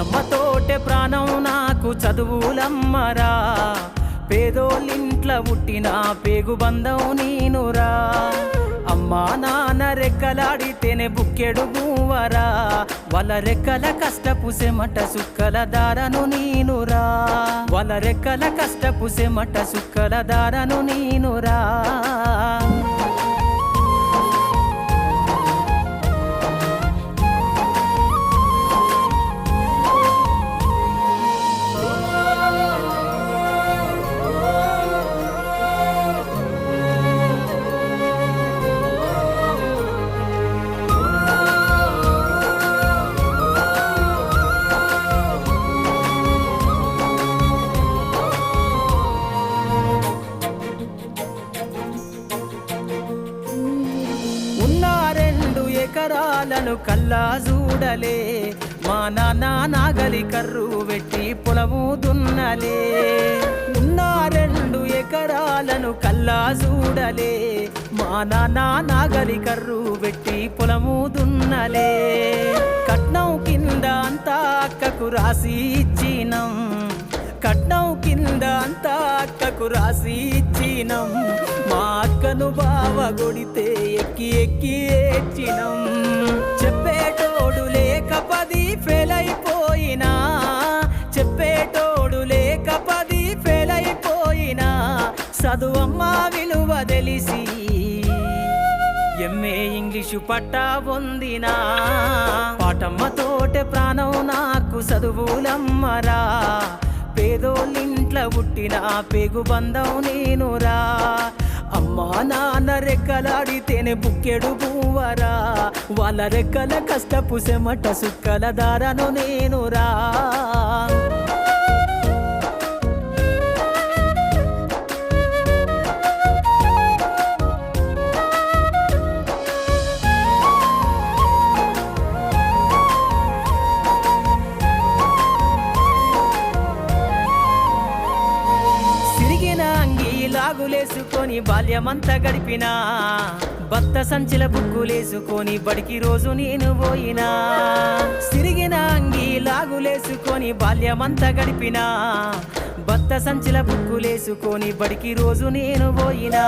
పాటమ్మతోటే ప్రాణం నాకు చదువులమ్మరా, పేదోళ్ళింట్ల పుట్టిన పేగు బంధం నేనురా. అమ్మా నాన్న రెక్కలాడితేనే బుక్కెడు బూవరా, వాళ్ళ రెక్కల కష్టపు సెమట సుక్కల దారను నేనురా, వాళ్ళ రెక్కల కష్టపు సెమట సుక్కల దారను నేనురా. ఎకరాలను కల్లా చూడలే, మా నాన్న నాగలి కర్రు పెట్టి పొలము దున్నలే. ఉన్న 2 ఎకరాలను కల్లా చూడలే, మా నాన్న నాగలి కర్రు పెట్టి పొలము దున్నలే. కట్నం కింద అంతా అక్కకు రాసి ఇచ్చినం, కట్నం కింద అంతా అక్కకు రాసి ఇచ్చినం. మా అక్కను బావ కొడితే ఎక్కి ఎక్కి ఏడ్చినం. చెప్పేటోడు లేక 10 ఫెయిల్ అయిపోయినా, చెప్పేటోడు లేక 10 ఫెయిల్ అయిపోయినా, చదువమ్మ విలువ తెలిసి ఎంఏ ఇంగ్లీషు పట్టా పొందినా. పాటమ్మతోటే ప్రాణం నాకు చదువులమ్మరా, పేదోళ్ళింట్ల పుట్టిన పేగు బంధం నేనురా. అమ్మా నాన్న రెక్కలాడితేనే బుక్కెడు బూవరా, వాళ్ళ రెక్కల కష్టపు సెమట సుక్కల దారను నేనురా. లాగులేసుకొని బాల్యమంతా గడిపినా, బత్త సంచిల బుక్కులేసుకొని బడికి రోజు నేను పోయినా. సిరిగిన అంగి లాగులేసుకొని బాల్యమంతా గడిపినా, బత్త సంచిల బుక్కులేసుకొని బడికి రోజు నేను పోయినా.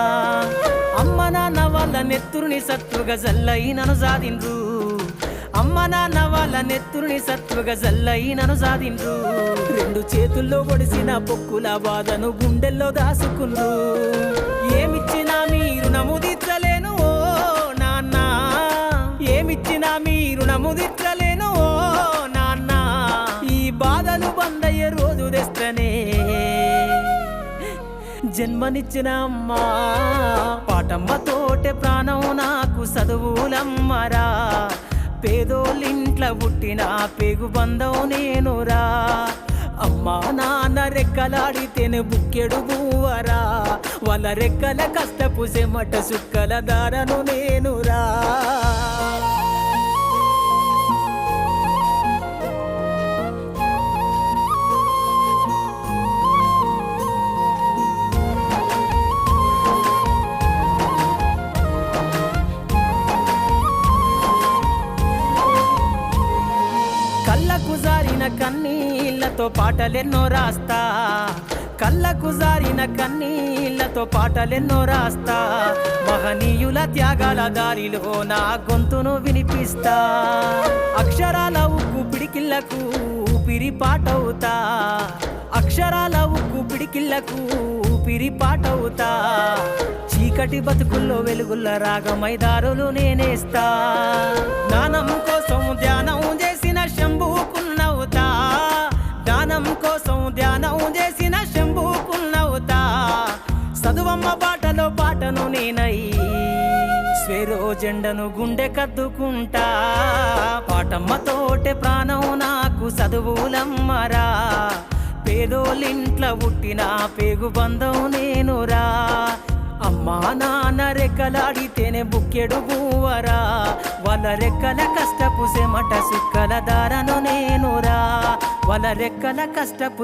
అమ్మ నాన్న వాళ్ళ నెత్తురుని సత్తుగా జల్లయి నన్ను సాధిండ్రు, అమ్మ నాన్న వాళ్ళ నెత్తురుని సత్తుగా జల్లయి నన్ను సాధిండ్రు. 2 చేతుల్లో ఒడిసిన పొక్కుల బాధను గుండెల్లో దాసుకుండ్రు. ఏమిచ్చినా మీరు నముదిచ్చలేను ఓ నాన్న, ఏమిచ్చినా మీరు నముదిచ్చలేను ఓ నాన్న. ఈ బాధలు బందయ్యే రోజు తెస్తనే జన్మనిచ్చిన అమ్మా. పాటమ్మతోటే ప్రాణం నాకు చదువులమ్మరా, పేదోళ్ళింట్ల పుట్టిన పేగు బంధం నేనురా. అమ్మా నాన్న రెక్కలాడితేనే బుక్కెడు బూవరా, వాళ్ళ రెక్కల కష్టపు సెమట సుక్కల దారను నేనురా. కళ్ళకు జారిన కన్నీళ్లతో పాటలెన్నో రాస్తా, కళ్ళకు జారిన కన్నీళ్లతో పాటలెన్నో రాస్తా. మహనీయుల త్యాగాల దారిలో నా గొంతును వినిపిస్తా. అక్షరాల ఉక్కు పిడికిళ్లకు ఊపిరి పాటవుతా, అక్షరాల ఉక్కు పిడికిళ్లకు ఊపిరి పాటవుతా. చీకటి బతుకుల్లో వెలుగుల్ల రాగమై దారులు నేనేస్తా. జ్ఞానం కోసం ధ్యానం చేసిన శంభుకున్నవుతా, జ్ఞానం కోసం ధ్యానం చేసిన శంభుకున్నవుతా. చదువమ్మ బాటలో పాటను నేనై స్వేరో జెండను గుండె కద్దుకుంటా. పాటమ్మతోటే ప్రాణం నాకు చదువులమ్మరా, పేదోళ్ళింట్ల పుట్టిన పేగు బంధం నేనురా. అమ్మా నాన్న రెక్కలాడితేనే బుక్కెడు బూవరా, వాళ్ళ రెక్కల కష్టపు సెమట సుక్కల దారను నేనురా, వాళ్ళ రెక్కల కష్టపు